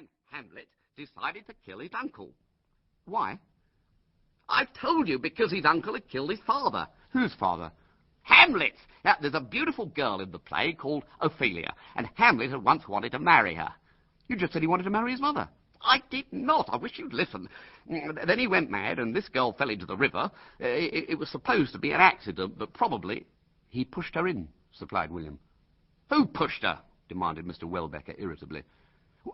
and Hamlet decided to kill his uncle. Why? I've told you, because his uncle had killed his father. Whose father? Hamlet's. Now, there's a beautiful girl in the play called Ophelia, and Hamlet had once wanted to marry her. You just said he wanted to marry his mother. I did not. I wish you'd listen. Then he went mad, and this girl fell into the river. It was supposed to be an accident, but probably... He pushed her in, supplied William. Who pushed her? Demanded Mr. Welbecker irritably.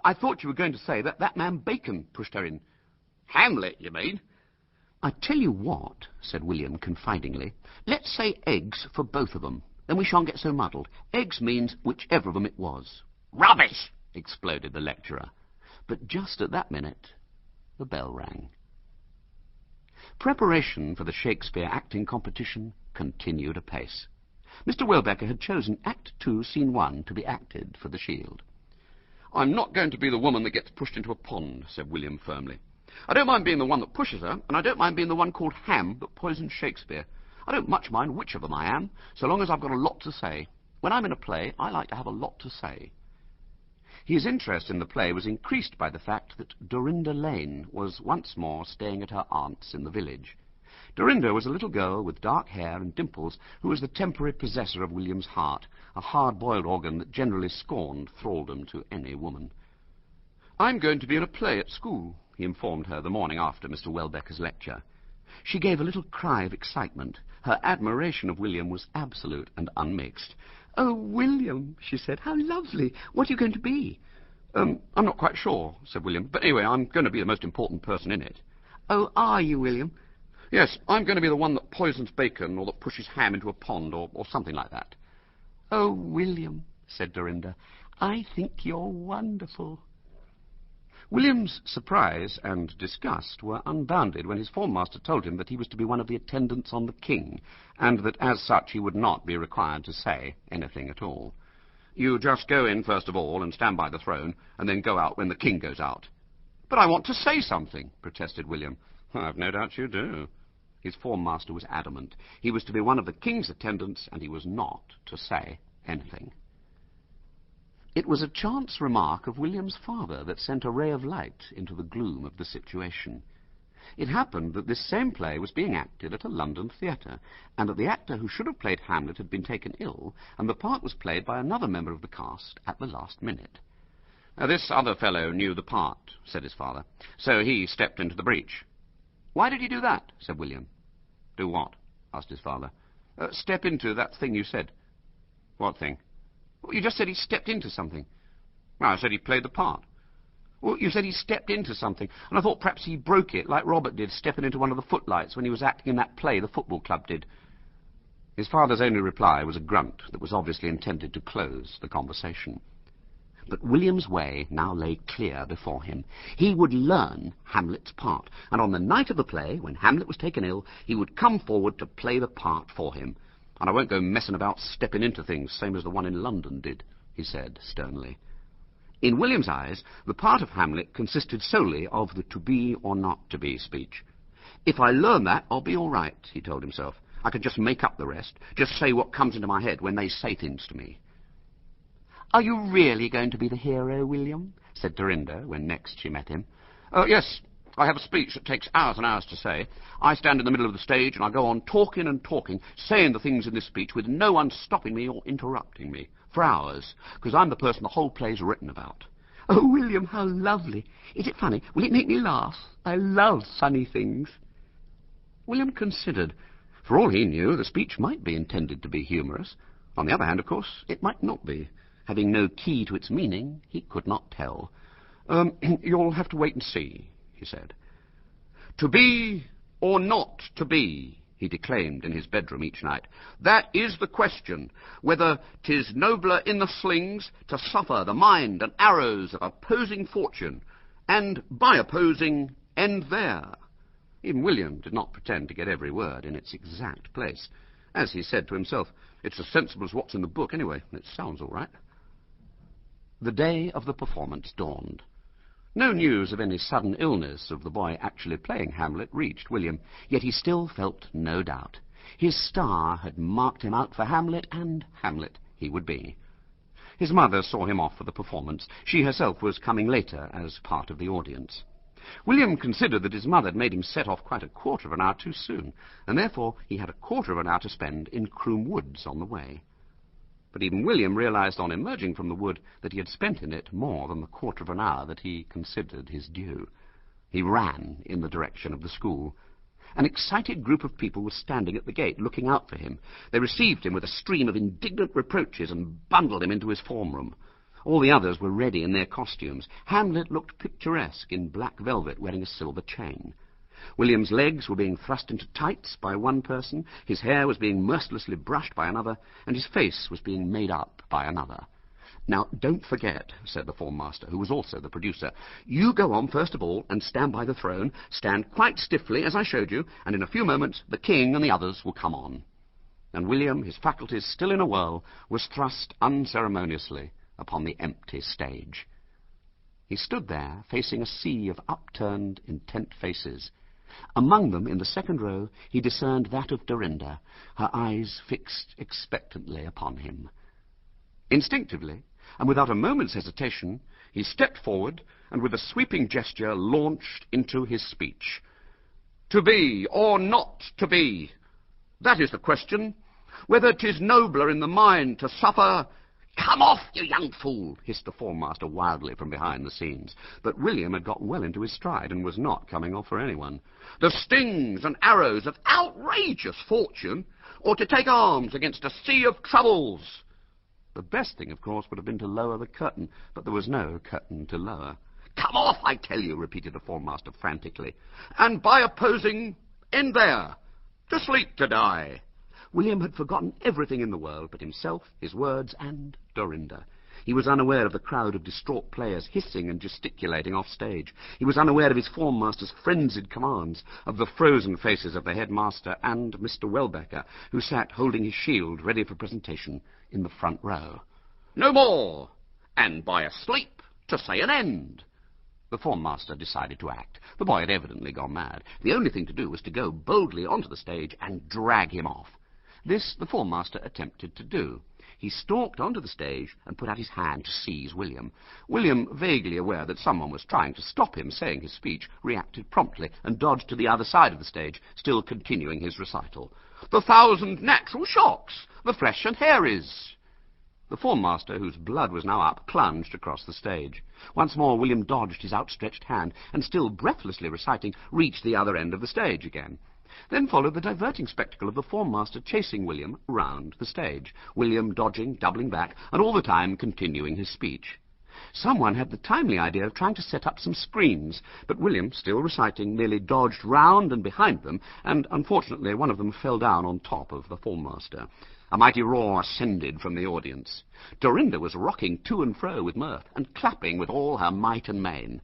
I thought you were going to say that man Bacon pushed her in. Hamlet, you mean? I tell you what, said William confidingly, let's say eggs for both of them. Then we shan't get so muddled. Eggs means whichever of them it was. Rubbish! Exploded the lecturer. But just at that minute, the bell rang. Preparation for the Shakespeare acting competition continued apace. Mr. Welbecker had chosen Act 2, Scene 1 to be acted for the Shield. I'm not going to be the woman that gets pushed into a pond, said William firmly. I don't mind being the one that pushes her, and I don't mind being the one called Ham that poisons Shakespeare. I don't much mind which of them I am, so long as I've got a lot to say. When I'm in a play, I like to have a lot to say. His interest in the play was increased by the fact that Dorinda Lane was once more staying at her aunt's in the village. Dorinda was a little girl with dark hair and dimples who was the temporary possessor of William's heart, a hard-boiled organ that generally scorned thraldom to any woman. I'm going to be in a play at school, he informed her the morning after Mr. Welbecker's lecture. She gave a little cry of excitement. Her admiration of William was absolute and unmixed. "Oh, William," she said, "how lovely. What are you going to be?" I'm not quite sure," said William. "But anyway, I'm going to be the most important person in it." "Oh, are you, William?" "Yes, I'm going to be the one that poisons Bacon or that pushes Ham into a pond or something like that." "Oh, William," said Dorinda, "I think you're wonderful." William's surprise and disgust were unbounded when his form master told him that he was to be one of the attendants on the king, and that as such he would not be required to say anything at all. "You just go in first of all and stand by the throne, and then go out when the king goes out." "But I want to say something," protested William. "I've no doubt you do." His form master was adamant. He was to be one of the king's attendants, and he was not to say anything. It was a chance remark of William's father that sent a ray of light into the gloom of the situation. It happened that this same play was being acted at a London theatre, and that the actor who should have played Hamlet had been taken ill, and the part was played by another member of the cast at the last minute. "This other fellow knew the part," said his father, "so he stepped into the breach." "Why did he do that?" said William. "Do what?" asked his father. "Step into that thing you said." "What thing?" "Well, you just said he stepped into something." "Well, I said he played the part." "Well, you said he stepped into something, and I thought perhaps he broke it, like Robert did, stepping into one of the footlights when he was acting in that play the football club did." His father's only reply was a grunt that was obviously intended to close the conversation. But William's way now lay clear before him. He would learn Hamlet's part, and on the night of the play, when Hamlet was taken ill, he would come forward to play the part for him. "And I won't go messing about stepping into things, same as the one in London did," he said sternly. In William's eyes, the part of Hamlet consisted solely of the to-be or not-to-be speech. "If I learn that, I'll be all right," he told himself. "I can just make up the rest, just say what comes into my head when they say things to me." "Are you really going to be the hero, William?" said Dorinda, when next she met him. Yes, I have a speech that takes hours and hours to say. I stand in the middle of the stage, and I go on talking and talking, saying the things in this speech with no one stopping me or interrupting me, for hours, because I'm the person the whole play's written about." "Oh, William, how lovely. Is it funny? Will it make me laugh? I love funny things." William considered. For all he knew, the speech might be intended to be humorous. On the other hand, of course, it might not be. Having no key to its meaning, he could not tell. You'll have to wait and see," he said. "To be or not to be," he declaimed in his bedroom each night, "that is the question, whether 'tis nobler in the slings to suffer the mind and arrows of opposing fortune, and by opposing end there." Even William did not pretend to get every word in its exact place. As he said to himself, "It's as sensible as what's in the book anyway, and it sounds all right." The day of the performance dawned. No news of any sudden illness of the boy actually playing Hamlet reached William, yet he still felt no doubt. His star had marked him out for Hamlet, and Hamlet he would be. His mother saw him off for the performance. She herself was coming later as part of the audience. William considered that his mother had made him set off quite a quarter of an hour too soon, and therefore he had a quarter of an hour to spend in Croom Woods on the way. But even William realized on emerging from the wood that he had spent in it more than the quarter of an hour that he considered his due. He ran in the direction of the school. An excited group of people was standing at the gate, looking out for him. They received him with a stream of indignant reproaches and bundled him into his form room. All the others were ready in their costumes. Hamlet looked picturesque in black velvet, wearing a silver chain. William's legs were being thrust into tights by one person, his hair was being mercilessly brushed by another, and his face was being made up by another. "Now, don't forget," said the form master, who was also the producer, "you go on first of all and stand by the throne, stand quite stiffly as I showed you, and in a few moments the king and the others will come on." And William, his faculties still in a whirl, was thrust unceremoniously upon the empty stage. He stood there, facing a sea of upturned, intent faces. Among them, in the second row, he discerned that of Dorinda, her eyes fixed expectantly upon him. Instinctively, and without a moment's hesitation, he stepped forward, and with a sweeping gesture launched into his speech. "To be or not to be, that is the question. Whether 'tis nobler in the mind to suffer—" "Come off, you young fool!" hissed the form master wildly from behind the scenes. But William had got well into his stride and was not coming off for anyone. "The stings and arrows of outrageous fortune, or to take arms against a sea of troubles." The best thing, of course, would have been to lower the curtain, but there was no curtain to lower. "Come off, I tell you," repeated the form master frantically. "And by opposing, end there. To sleep, to die." William had forgotten everything in the world but himself, his words, and Dorinda. He was unaware of the crowd of distraught players hissing and gesticulating off stage. He was unaware of his form master's frenzied commands, of the frozen faces of the headmaster and Mr. Welbecker, who sat holding his shield ready for presentation in the front row. "No more! And by a sleep to say an end." The form master decided to act. The boy had evidently gone mad. The only thing to do was to go boldly onto the stage and drag him off. This the form master attempted to do. He stalked onto the stage and put out his hand to seize William. William, vaguely aware that someone was trying to stop him saying his speech, reacted promptly and dodged to the other side of the stage, still continuing his recital. "The thousand natural shocks, the flesh and hair is." The form master, whose blood was now up, plunged across the stage. Once more William dodged his outstretched hand, and still breathlessly reciting, reached the other end of the stage again. Then followed the diverting spectacle of the form master chasing William round the stage, William dodging, doubling back, and all the time continuing his speech. Someone had the timely idea of trying to set up some screens, but William, still reciting, merely dodged round and behind them, and unfortunately one of them fell down on top of the form master. A mighty roar ascended from the audience. Dorinda was rocking to and fro with mirth, and clapping with all her might and main.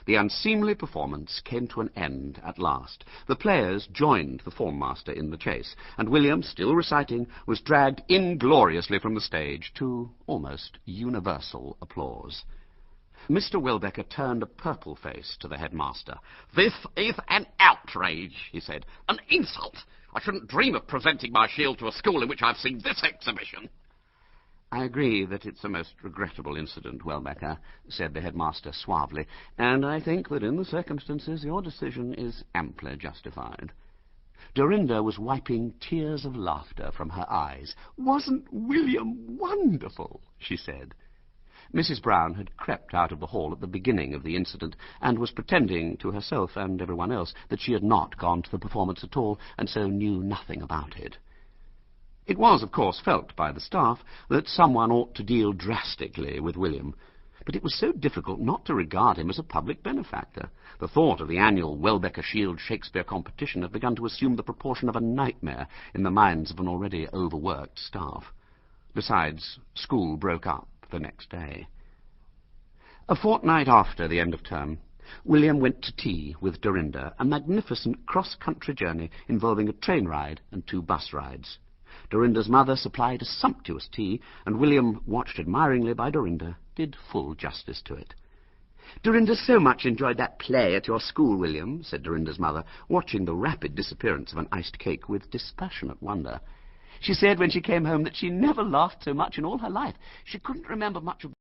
The unseemly performance came to an end at last. The players joined the form master in the chase, and William, still reciting, was dragged ingloriously from the stage to almost universal applause. Mr. Welbecker turned a purple face to the headmaster. "This is an outrage," he said. "An insult. I shouldn't dream of presenting my shield to a school in which I've seen this exhibition." "I agree that it's a most regrettable incident, Welbecker," said the headmaster suavely, "and I think that in the circumstances your decision is amply justified." Dorinda was wiping tears of laughter from her eyes. "Wasn't William wonderful?" she said. Mrs. Brown had crept out of the hall at the beginning of the incident, and was pretending to herself and everyone else that she had not gone to the performance at all, and so knew nothing about it. It was, of course, felt by the staff that someone ought to deal drastically with William, but it was so difficult not to regard him as a public benefactor. The thought of the annual Welbecker Shield Shakespeare competition had begun to assume the proportion of a nightmare in the minds of an already overworked staff. Besides, school broke up the next day. A fortnight after the end of term, William went to tea with Dorinda, a magnificent cross-country journey involving a train ride and 2 bus rides. Dorinda's mother supplied a sumptuous tea, and William, watched admiringly by Dorinda, did full justice to it. "Dorinda so much enjoyed that play at your school, William," said Dorinda's mother, watching the rapid disappearance of an iced cake with dispassionate wonder. She said when she came home that she never laughed so much in all her life. She couldn't remember much of